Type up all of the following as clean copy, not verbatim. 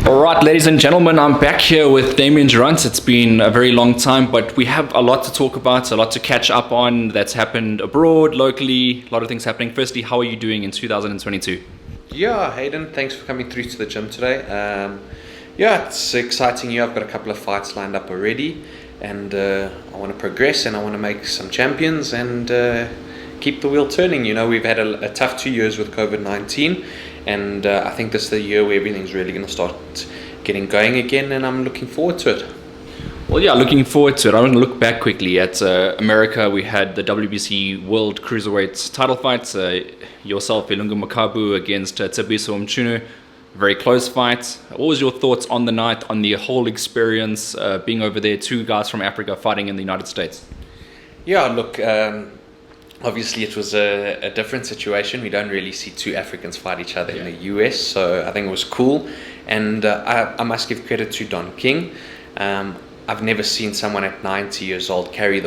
All right, ladies and gentlemen, I'm back here with Damien Durandt. It's been a very long time, but we have a lot to talk about, a lot to catch up on that's happened abroad, locally, a lot of things happening. Firstly, how are you doing in 2022? Yeah, Hayden, thanks for coming through to the gym today. Yeah, it's an exciting year. I've got a couple of fights lined up already, and I want to progress and I want to make some champions and keep the wheel turning. You know, we've had a tough 2 years with COVID-19, and I think this is the year where everything's really going to start getting going again, and I'm looking forward to it. Well, yeah, looking forward to it. I want to look back quickly at America. We had the WBC World Cruiserweight title fights. Yourself, Ilungu Makabu against Thabiso Mchunu. Very close fight. What was your thoughts on the night, on the whole experience, being over there, two guys from Africa fighting in the United States? Yeah, look, obviously it was a different situation. We don't really see two Africans fight each other in the US, so I think it was cool. And I must give credit to Don King. I've never seen someone at 90 years old carry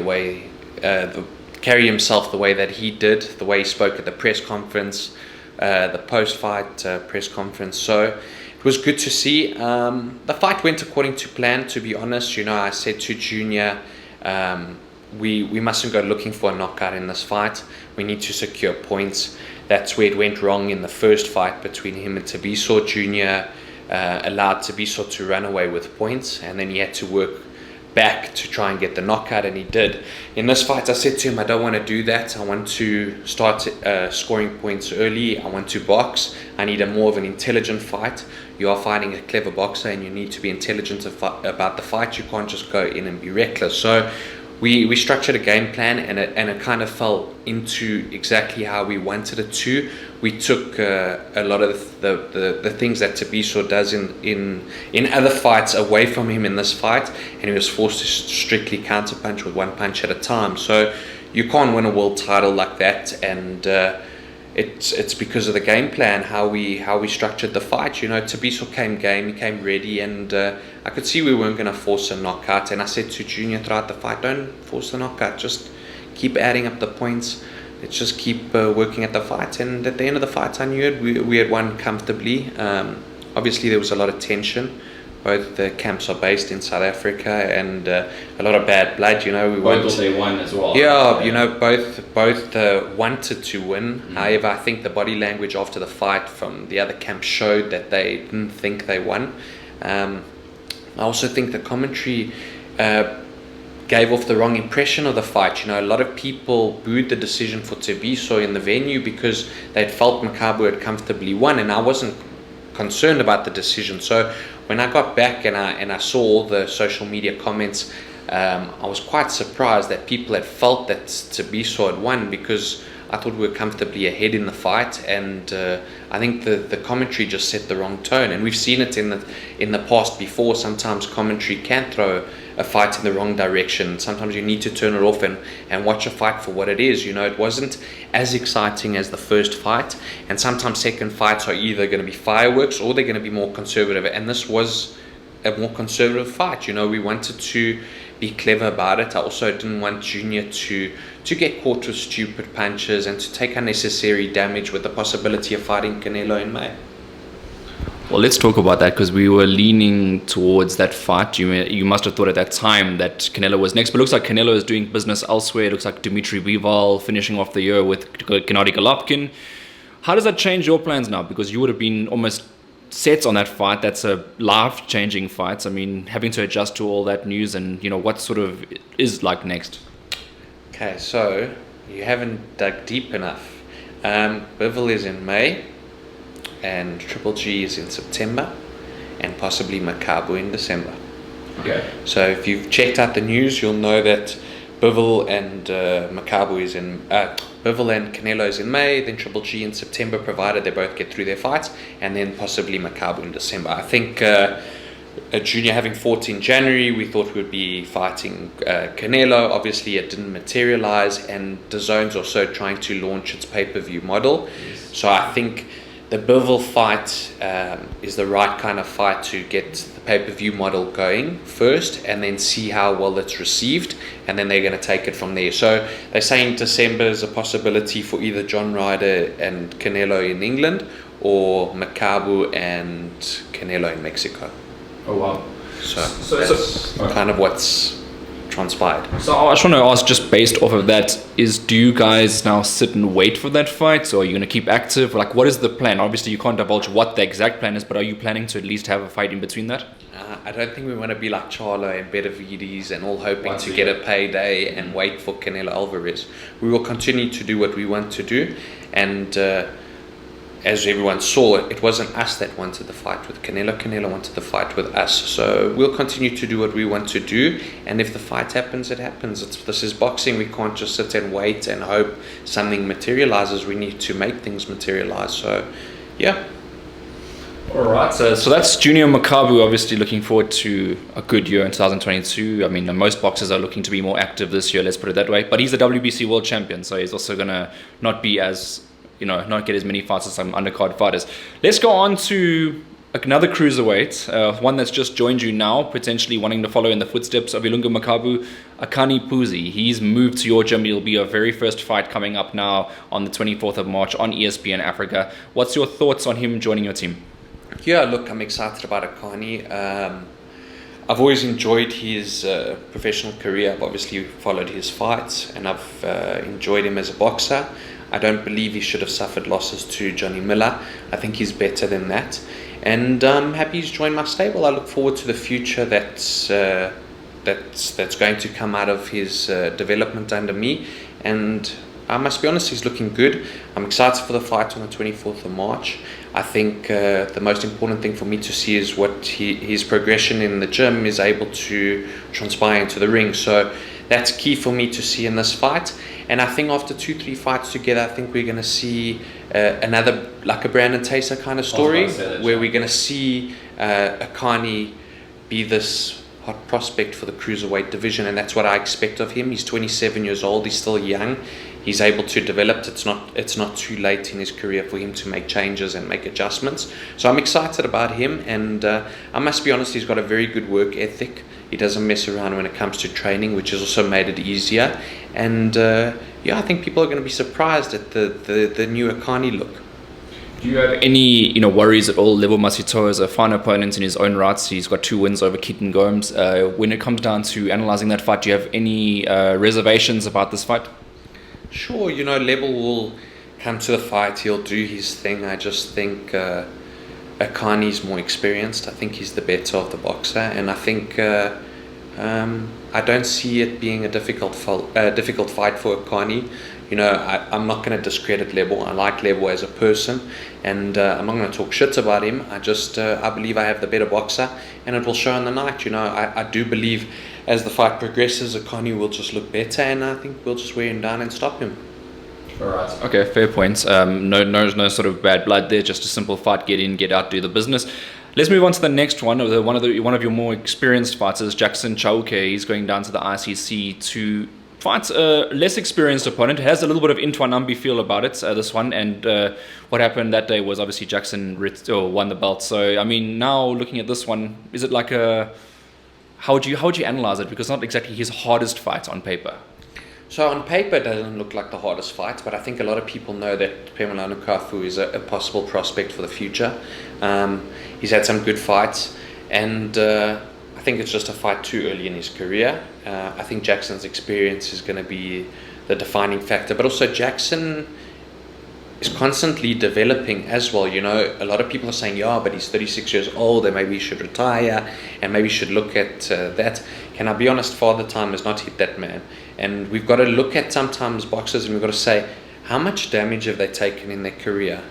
himself the way that he did, the way he spoke at the press conference, the post-fight press conference. So it was good to see. The fight went according to plan, to be honest. You know, I said to Junior, we mustn't go looking for a knockout in this fight. We need to secure points. That's where it went wrong in the first fight between him and Thabiso. Junior allowed Thabiso to run away with points, and then he had to work back to try and get the knockout, and he did. In this fight, I said to him, I don't want to do that. I want to start scoring points early. I want to box. I need a more of an intelligent fight. You are fighting a clever boxer, and you need to be intelligent about the fight. You can't just go in and be reckless. So we structured a game plan, and it kind of fell into exactly how we wanted it to. We took a lot of the things that Thabiso does in other fights away from him in this fight, and he was forced to strictly counterpunch with one punch at a time. So you can't win a world title like that, and it's because of the game plan, how we structured the fight. You know, Thabiso came game, he came ready, and I could see we weren't going to force a knockout. And I said to Junior throughout the fight, don't force the knockout, just keep adding up the points. Let's just keep working at the fight. And at the end of the fight, I knew it. We had won comfortably. Obviously, there was a lot of tension. Both the camps are based in South Africa, and a lot of bad blood. You know, Both they won as well. Yeah, you know, both wanted to win. However, I think the body language after the fight from the other camp showed that they didn't think they won. I also think the commentary gave off the wrong impression of the fight. You know, a lot of people booed the decision for Thabiso in the venue because they'd felt Makabu had comfortably won, and I wasn't concerned about the decision. So when I got back and I saw all the social media comments, I was quite surprised that people had felt that Thabiso had won, because I thought we were comfortably ahead in the fight, and I think the commentary just set the wrong tone. And we've seen it in the past before. Sometimes commentary can throw a fight in the wrong direction. Sometimes you need to turn it off and watch a fight for what it is. You know, it wasn't as exciting as the first fight, and sometimes second fights are either going to be fireworks or they're going to be more conservative, and this was a more conservative fight. You know, we wanted to be clever about it. I also didn't want Junior to get caught with stupid punches and to take unnecessary damage with the possibility of fighting Canelo in May. Well, let's talk about that, because we were leaning towards that fight. You must have thought at that time that Canelo was next, but it looks like Canelo is doing business elsewhere. It looks like Dimitri Bivol finishing off the year with Gennady Golovkin. How does that change your plans now? Because you would have been almost set on that fight. That's a life-changing fight. I mean, having to adjust to all that news, and you know what sort of is like next. Okay, so you haven't dug deep enough. Bivol is in May, and Triple G is in September, and possibly Makabu in December. Okay. So if you've checked out the news, you'll know that Bivol and Makabu is in Bivol and Canelo is in May, then Triple G in September, provided they both get through their fights, and then possibly Makabu in December. I think Junior having fought in January, we thought we would be fighting Canelo. Obviously, it didn't materialize, and DAZN's also trying to launch its pay-per-view model. Yes. So I think the Bivol fight is the right kind of fight to get the pay-per-view model going first, and then see how well it's received, and then they're going to take it from there. So they're saying December is a possibility for either John Ryder and Canelo in England, or Makabu and Canelo in Mexico. Oh wow! So that's kind of what's transpired. So I just want to ask, just based off of that, do you guys now sit and wait for that fight, or are you going to keep active? Like, what is the plan? Obviously, you can't divulge what the exact plan is, but are you planning to at least have a fight in between that? I don't think we want to be like Charlo and Benavides and all hoping to get a payday and wait for Canelo Alvarez. We will continue to do what we want to do, and as everyone saw, it wasn't us that wanted the fight with Canelo. Canelo wanted the fight with us. So we'll continue to do what we want to do. And if the fight happens, it happens. This is boxing. We can't just sit and wait and hope something materializes. We need to make things materialize. So, yeah. All right. So that's Junior Makabu, obviously looking forward to a good year in 2022. I mean, most boxers are looking to be more active this year, let's put it that way. But he's the WBC world champion, so he's also going to not be as... not get as many fights as some undercard fighters. Let's go on to another cruiserweight, one that's just joined you now, potentially wanting to follow in the footsteps of Ilunga Makabu, Akani Phuzi. He's moved to your gym. It'll be your very first fight coming up now on the 24th of March on ESPN Africa. What's your thoughts on him joining your team? Yeah, look, I'm excited about Akani. I've always enjoyed his professional career. I've obviously followed his fights, and I've enjoyed him as a boxer. I don't believe he should have suffered losses to Johnny Miller. I think he's better than that. And I'm happy he's joined my stable. I look forward to the future that's going to come out of his development under me. And I must be honest, he's looking good. I'm excited for the fight on the 24th of March. I think the most important thing for me to see is what his progression in the gym is able to transpire into the ring. So that's key for me to see in this fight. And I think after 2-3 fights together, I think we're going to see another, like a Brandon Tayser kind of story, where we're going to see Akani be this hot prospect for the cruiserweight division, and that's what I expect of him. He's 27 years old. He's still young. He's able to develop. It's not too late in his career for him to make changes and make adjustments. So I'm excited about him, and I must be honest, he's got a very good work ethic. He doesn't mess around when it comes to training, which has also made it easier. And yeah, I think people are going to be surprised at the new Akani look. Do you have any worries at all? Level Masito is a fine opponent in his own rights. He's got 2 wins over Keaton Gomes. When it comes down to analysing that fight, do you have any reservations about this fight? Sure, Level will come to the fight. He'll do his thing. I just think Akani's more experienced. I think he's the better of the boxer, and I think I don't see it being a difficult fight for Akani. I'm not going to discredit Lebo. I like Lebo as a person, and I'm not going to talk shit about him. I believe I have the better boxer, and it will show on the night. I do believe as the fight progresses, Akani will just look better, and I think we'll just wear him down and stop him. All right. Okay, fair points. No sort of bad blood there. Just a simple fight. Get in, get out, do the business. Let's move on to the next one. One of your more experienced fighters, Jackson Chauke. He's going down to the ICC to fight a less experienced opponent. It has a little bit of Intwanambi feel about it, this one. And what happened that day was obviously Jackson won the belt. So, I mean, now looking at this one, is it like how would you analyze it? Because it's not exactly his hardest fight on paper. So on paper, it doesn't look like the hardest fight, but I think a lot of people know that Pemela Nukafu is a possible prospect for the future. He's had some good fights, and I think it's just a fight too early in his career. I think Jackson's experience is going to be the defining factor, but also Jackson is constantly developing as well. A lot of people are saying, yeah, but he's 36 years old and maybe he should retire and maybe he should look at that. Can I be honest, Father Time has not hit that man. And we've got to look at sometimes boxers and we've got to say, how much damage have they taken in their career?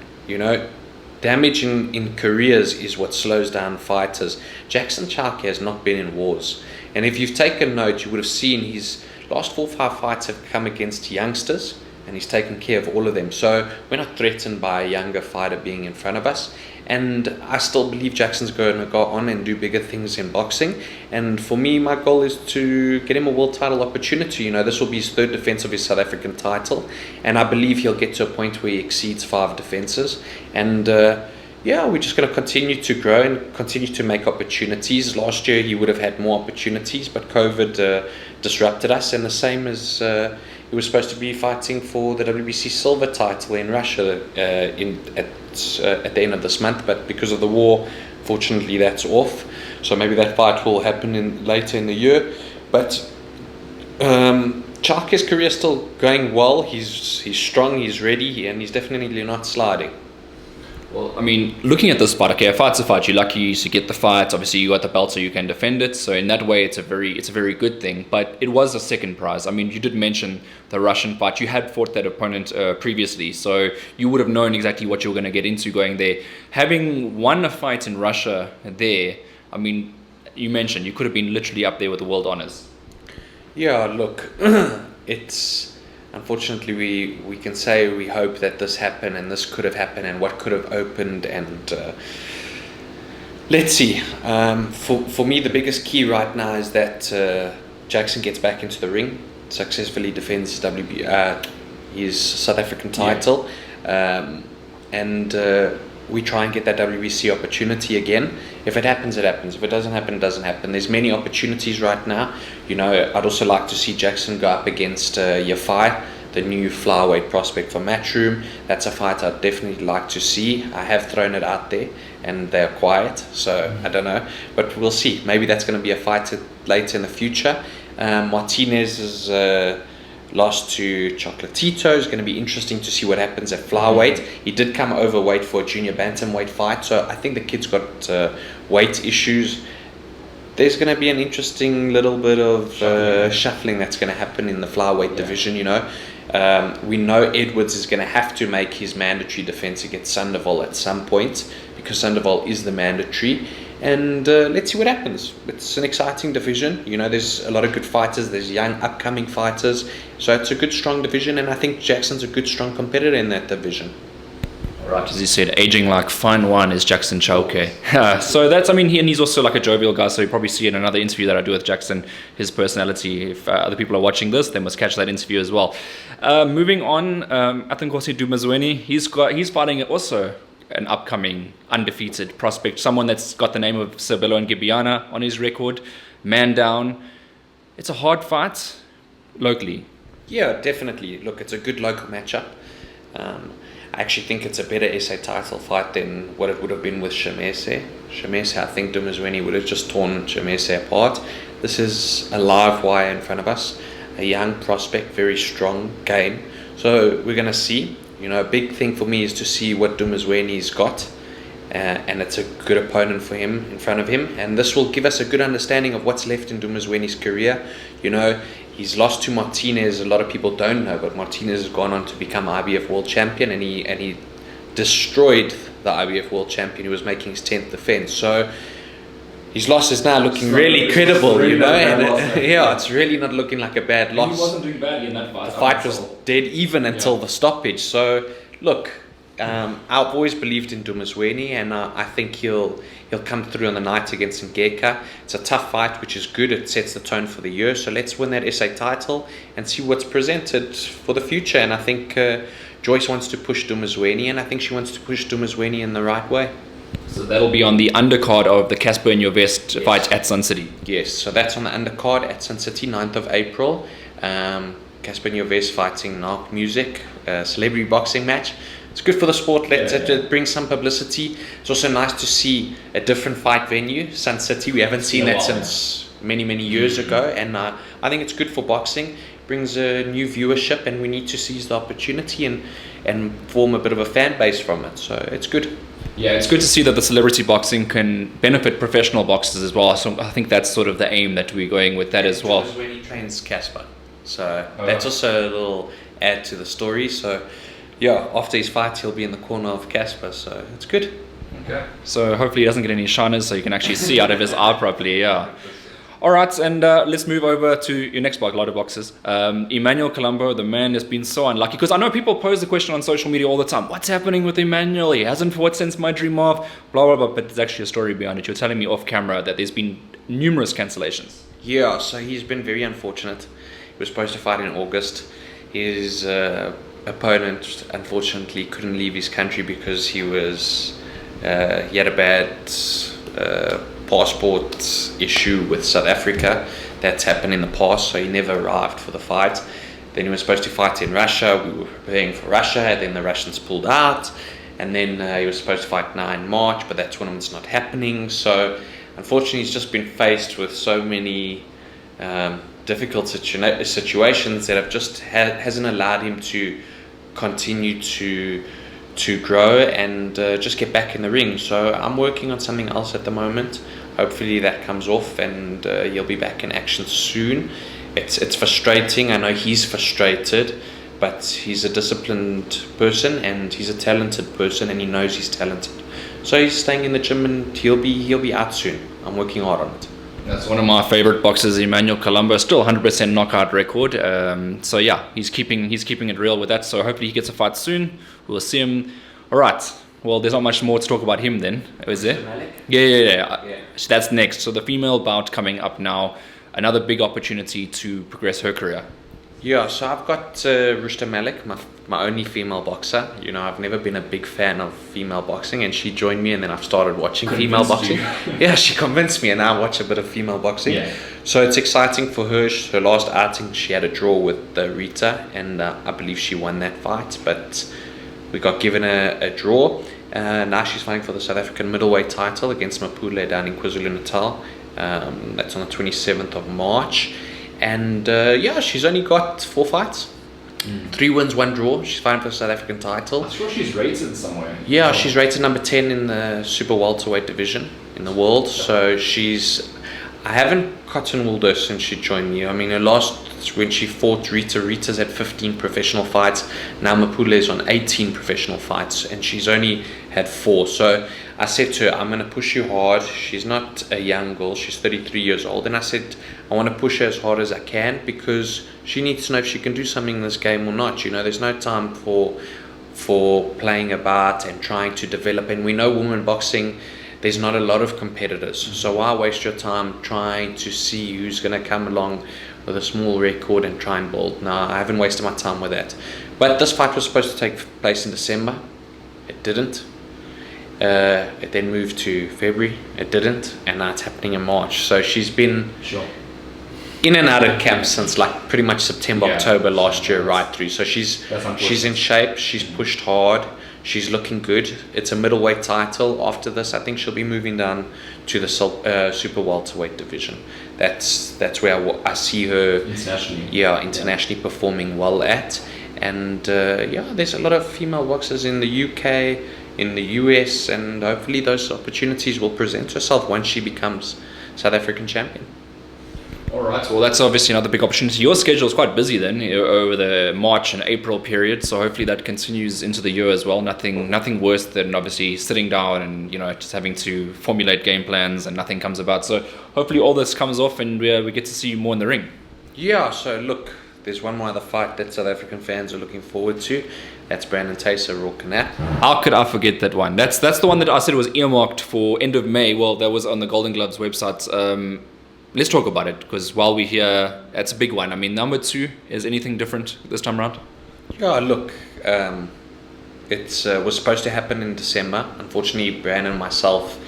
Damage in careers is what slows down fighters. Jackson Chauke has not been in wars. And if you've taken note, you would have seen his last 4 or 5 fights have come against youngsters, and he's taken care of all of them. So we're not threatened by a younger fighter being in front of us. And I still believe Jackson's going to go on and do bigger things in boxing. And for me, my goal is to get him a world title opportunity. This will be his 3rd defense of his South African title. And I believe he'll get to a point where he exceeds 5 defenses. And yeah, we're just going to continue to grow and continue to make opportunities. Last year, he would have had more opportunities, but COVID disrupted us. And the same as he was supposed to be fighting for the WBC silver title in Russia at at the end of this month, but because of the war, fortunately that's off. So maybe that fight will happen later in the year. But Chauke's career is still going well. He's strong, he's ready, and he's definitely not sliding. Well, I mean, looking at this fight, okay, a fight's a fight. You're lucky to get the fight. Obviously, you got the belt, so you can defend it. So in that way, it's a very good thing. But it was a second prize. I mean, you did mention the Russian fight. You had fought that opponent previously, so you would have known exactly what you were going to get into going there. Having won a fight in Russia there, I mean, you mentioned you could have been literally up there with the world honors. Yeah, look, it's... Unfortunately, we can say we hope that this happened and this could have happened and what could have opened, and let's see. For me, the biggest key right now is that Jackson gets back into the ring, successfully defends his South African title, and we try and get that WBC opportunity again. If it happens, it happens. If it doesn't happen, it doesn't happen. There's many opportunities right now. You know, I'd also like to see Jackson go up against Yafai, the new flyweight prospect for Matchroom. That's a fight I'd definitely like to see. I have thrown it out there and they're quiet, so I don't know. But we'll see. Maybe that's going to be a fight later in the future. Martinez is... lost to Chocolatito. Is going to be interesting to see what happens at flyweight. He did come overweight for a junior bantamweight fight, so I think the kid's got weight issues. There's going to be an interesting little bit of shuffling that's going to happen in the flyweight division. You know, we know Edwards is going to have to make his mandatory defense against Sandoval at some point, because Sandoval is the mandatory. And let's see what happens. It's an exciting division. You know, there's a lot of good fighters. There's young, upcoming fighters. So it's a good, strong division. And I think Jackson's a good, strong competitor in that division. Right, as you said, aging like fine wine is Jackson Chauke. So that's, I mean, he's also like a jovial guy. So you probably see in another interview that I do with Jackson, his personality. If other people are watching this, they must catch that interview as well. Moving on, Akani Dumasweni, he's fighting also an upcoming undefeated prospect, someone that's got the name of Sabelo and Gibiana on his record, man down. It's a hard fight locally. Yeah, definitely. Look, it's a good local matchup. I actually think it's a better SA title fight than what it would have been with Shemese. Shemese, I think Dumasweni would have just torn Shemese apart. This is a live wire in front of us, a young prospect, very strong game. So we're going to see. You know, a big thing for me is to see what Dumasweni's got, and it's a good opponent for him in front of him. And this will give us a good understanding of what's left in Dumasweni's career. You know, he's lost to Martinez. A lot of people don't know, but Martinez has gone on to become IBF World Champion, and he destroyed the IBF World Champion who was making his 10th defense. So his loss is now looking really credible, really, you know, and it's really not looking like a bad loss. He wasn't doing badly in that fight. The fight was dead even until the stoppage. So, look, I've always believed in Dumasweni, and I think he'll come through on the night against Ngeka. It's a tough fight, which is good. It sets the tone for the year. So let's win that SA title and see what's presented for the future. And I think Joyce wants to push Dumasweni, and I think she wants to push Dumasweni in the right way. So that'll be on the undercard of the Casper in Your Vest fight at Sun City. Yes, so that's on the undercard at Sun City, 9th of April. Casper in Your Vest fighting Narc Music, celebrity boxing match. It's good for the sport. It brings some publicity. It's also nice to see a different fight venue, Sun City. We haven't seen that since many years ago, and I think it's good for boxing. Brings a new viewership, and we need to seize the opportunity and form a bit of a fan base from it. So it's good. Yeah, it's good to see that the celebrity boxing can benefit professional boxers as well. So I think that's sort of the aim that we're going with that as well. That's when he trains Casper. So that's also a little add to the story. So yeah, after his fight, he'll be in the corner of Casper. So it's good. Okay. So hopefully he doesn't get any shiners, so you can actually see out of his eye properly. Yeah. All right, and let's move over to your next box, a lot of boxes. Emmanuel Colombo, the man has been so unlucky. Because I know people pose the question on social media all the time. What's happening with Emmanuel? He hasn't fought since my dream off, blah, blah, blah. But there's actually a story behind it. You're telling me off camera that there's been numerous cancellations. Yeah, so he's been very unfortunate. He was supposed to fight in August. His opponent, unfortunately, couldn't leave his country because he had a bad passport issue with South Africa. That's happened in the past, so he never arrived for the fight. Then he was supposed to fight in Russia. We were preparing for Russia, then the Russians pulled out, and then he was supposed to fight now in March, but that tournament's not happening. So unfortunately, he's just been faced with so many difficult situations that have just hasn't allowed him to continue to grow and just get back in the ring. So I'm working on something else at the moment. Hopefully that comes off and he'll be back in action soon. It's frustrating. I know he's frustrated, but he's a disciplined person and he's a talented person, and he knows he's talented. So he's staying in the gym, and he'll be out soon. I'm working hard on it. That's one of my favorite boxers, Emmanuel Colombo. Still 100% knockout record. So yeah, he's keeping it real with that. So hopefully he gets a fight soon. We'll see him. All right. Well, there's not much more to talk about him then, is there? Yeah. That's next. So the female bout coming up now. Another big opportunity to progress her career. Yeah, so I've got Rooster Malik, my only female boxer. You know, I've never been a big fan of female boxing, and she joined me, and then I've started watching female boxing. Yeah, she convinced me, and now I watch a bit of female boxing. Yeah. So it's exciting for her. Her last outing, she had a draw with Rita, and I believe she won that fight, but we got given a draw. Now she's fighting for the South African middleweight title against Mapule down in KwaZulu-Natal. That's on the 27th of March. And she's only got 4 fights. 3 wins, 1 draw. She's fighting for the South African title. I'm sure she's rated somewhere. Yeah, she's rated number 10 in the super welterweight division in the world. So I haven't cottonwooled her since she joined me. I mean, her last, when she fought Rita's had 15 professional fights. Now Mapule's on 18 professional fights, and she's only had 4. So I said to her, I'm going to push you hard. She's not a young girl. She's 33 years old. And I said, I want to push her as hard as I can, because she needs to know if she can do something in this game or not. You know, there's no time for playing about and trying to develop. And we know women boxing, there's not a lot of competitors. So why waste your time trying to see who's going to come along with a small record and try and build? No, I haven't wasted my time with that. But this fight was supposed to take place in December. It didn't. It then moved to February. It didn't, and now it's happening in March. So she's been in and out of camp since like pretty much September, October last year, right through. So she's in shape. She's pushed hard. She's looking good. It's a middleweight title. After this, I think she'll be moving down to the super welterweight division. That's where I see her internationally performing well at. And there's a lot of female boxers in the UK, in the US, and hopefully those opportunities will present herself once she becomes South African champion. All right, well, that's obviously another big opportunity. Your schedule is quite busy then over the March and April period, so hopefully that continues into the year as well. Nothing worse than obviously sitting down and just having to formulate game plans and nothing comes about. So hopefully all this comes off and we get to see you more in the ring. Yeah, so look, there's one more other fight that South African fans are looking forward to. That's Brandon Thysse, Thysse-Knapp. How could I forget that one? That's the one that I said was earmarked for end of May. Well, that was on the Golden Gloves website. Let's talk about it, because while we're here, that's a big one. I mean, number 2, is anything different this time around? Yeah, look, it was supposed to happen in December. Unfortunately, Brandon, myself,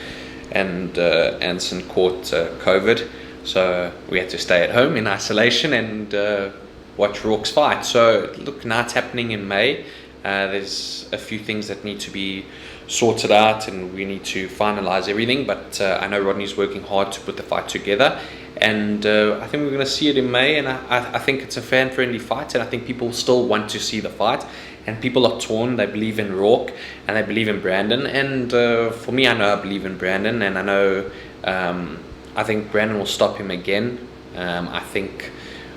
and Anson caught COVID, so we had to stay at home in isolation and watch Rourke's fight. So look, now it's happening in May. There's a few things that need to be sorted out, and we need to finalize everything, but I know Rodney's working hard to put the fight together, and I think we're going to see it in May, and I think it's a fan-friendly fight, and I think people still want to see the fight, and people are torn. They believe in Rourke and they believe in Brandon, and for me, I know I believe in Brandon, and I know I think Brandon will stop him again. I think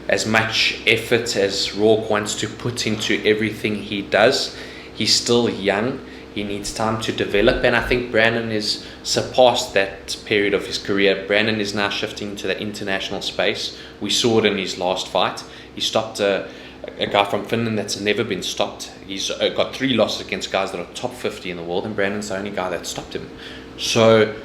as much effort as Rourke wants to put into everything he does, he's still young. He needs time to develop, and I think Brandon is surpassed that period of his career. Brandon is now shifting to the international space. We saw it in his last fight. He stopped a guy from Finland that's never been stopped. He's got 3 losses against guys that are top 50 in the world, and Brandon's the only guy that stopped him. So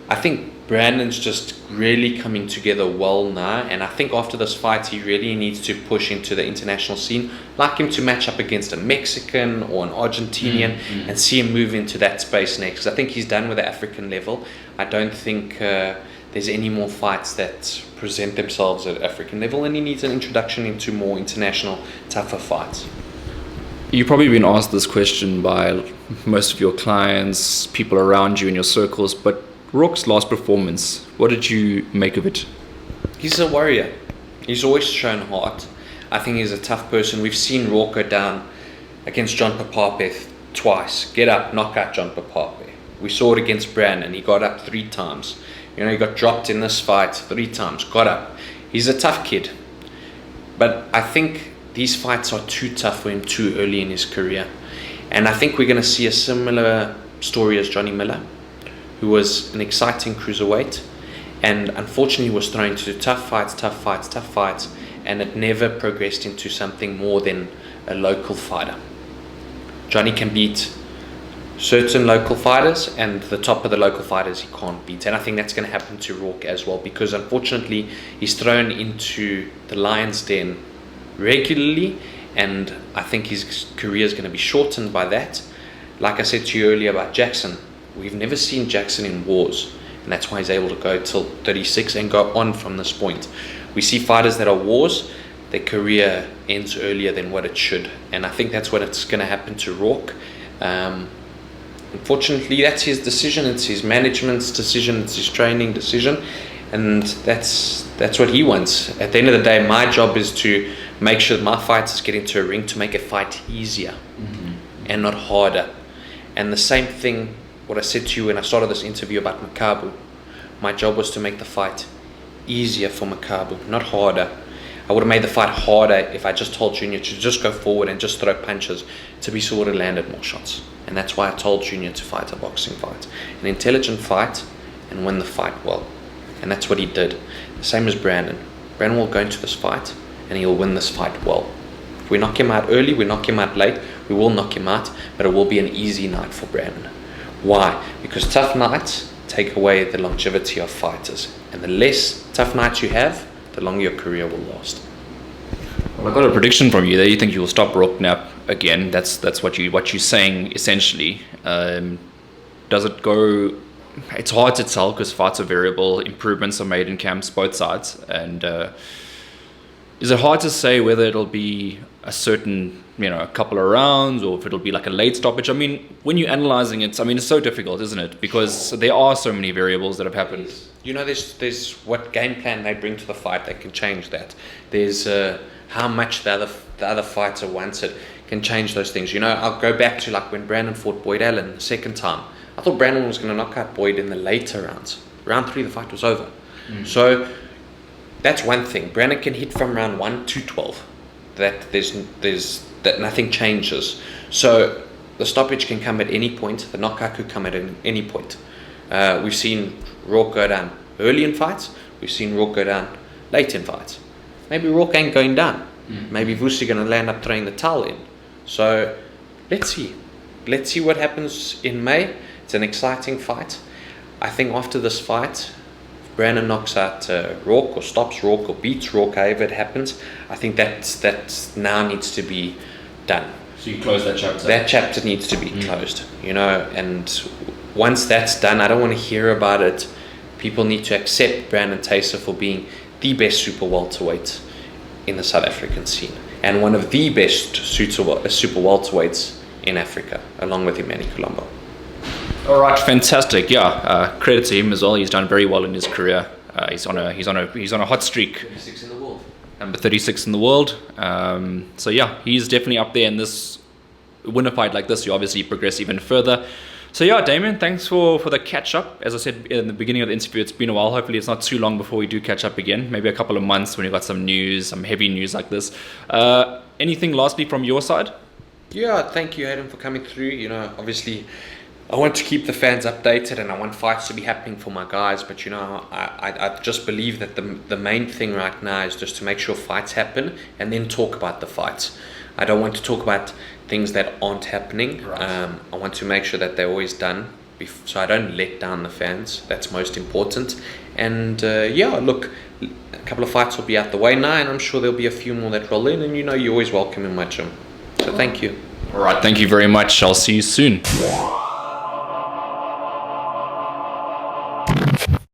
I think Brandon's just really coming together well now, and I think after this fight he really needs to push into the international scene, like him to match up against a Mexican or an Argentinian and see him move into that space next. I think he's done with the African level. I don't think there's any more fights that present themselves at African level, and he needs an introduction into more international, tougher fights. You've probably been asked this question by most of your clients, people around you in your circles, but Rourke's last performance, what did you make of it? He's a warrior. He's always shown heart. I think he's a tough person. We've seen Rourke go down against John Papape twice. Get up, knock out John Papape. We saw it against Brandon. He got up 3 times. You know, he got dropped in this fight 3 times, got up. He's a tough kid. But I think these fights are too tough for him too early in his career. And I think we're going to see a similar story as Johnny Miller, who was an exciting cruiserweight. And unfortunately was thrown into tough fights, and it never progressed into something more than a local fighter. Johnny can beat certain local fighters, and the top of the local fighters he can't beat. And I think that's going to happen to Rourke as well, because unfortunately he's thrown into the lion's den regularly, and I think his career is going to be shortened by that. Like I said to you earlier about Jackson, we've never seen Jackson in wars, and that's why he's able to go till 36 and go on from this point. We see fighters that are wars, their career ends earlier than what it should, and I think that's what it's going to happen to Rourke. Unfortunately, that's his decision. It's his management's decision. It's his training decision, and that's what he wants. At the end of the day, my job is to make sure that my fighters get into a ring to make a fight easier and not harder. And the same thing, what I said to you when I started this interview about Makabu. My job was to make the fight easier for Makabu, not harder. I would have made the fight harder if I just told Junior to just go forward and just throw punches. Thabiso would have landed more shots. And that's why I told Junior to fight a boxing fight. An intelligent fight and win the fight well. And that's what he did. The same as Brandon. Brandon will go into this fight and he'll win this fight well. If we knock him out early, we knock him out late, we will knock him out, but it will be an easy night for Brandon. Why? Because tough nights take away the longevity of fighters. And the less tough nights you have, the longer your career will last. Well, I got a prediction from you there. You think you will stop Rooke again? That's what you're saying essentially. Does it go? It's hard to tell because fights are variable. Improvements are made in camps, both sides, and is it hard to say whether it'll be a certain, a couple of rounds, or if it'll be like a late stoppage? I mean, when you're analyzing it, it's so difficult, isn't it? Because there are so many variables that have happened. There's what game plan they bring to the fight that can change that. There's how much the other fighter wants it can change those things. I'll go back to like when Brandon fought Boyd Allen the second time. I thought Brandon was going to knock out Boyd in the later rounds. Round 3, the fight was over. So that's one thing. Brandon can hit from round 1 to 12. That nothing changes. So the stoppage can come at any point. The knockout could come at any point. We've seen Rourke go down early in fights. We've seen Rourke go down late in fights. Maybe Rourke ain't going down. Maybe Phuzi going to land up throwing the towel in. So let's see. Let's see what happens in May. It's an exciting fight. I think after this fight, if Brandon knocks out Rourke or stops Rourke or beats Rourke, however it happens, I think that now needs to be done. So you close that chapter? That chapter needs to be closed, and once that's done, I don't want to hear about it. People need to accept Brandon Thysse for being the best super welterweight in the South African scene, and one of the best super welterweights in Africa, along with Emmanuel Colombo. All right, fantastic. Yeah, credit to him as well. He's done very well in his career. He's on a hot streak. 36 in the world. Number 36 in the world. So yeah, he's definitely up there in this. Win a fight like this, you obviously progress even further. So yeah, Damien, thanks for the catch up. As I said in the beginning of the interview, it's been a while. Hopefully it's not too long before we do catch up again. Maybe a couple of months when you've got some news, some heavy news like this. Anything lastly from your side? Yeah, thank you, Hayden, for coming through. Obviously I want to keep the fans updated and I want fights to be happening for my guys, but I just believe that the main thing right now is just to make sure fights happen and then talk about the fights. I don't want to talk about things that aren't happening. Right. I want to make sure that they're always done, so I don't let down the fans. That's most important. And look, a couple of fights will be out the way now, and I'm sure there'll be a few more that roll in, and you're always welcome in my gym. So thank you. All right, thank you very much. I'll see you soon.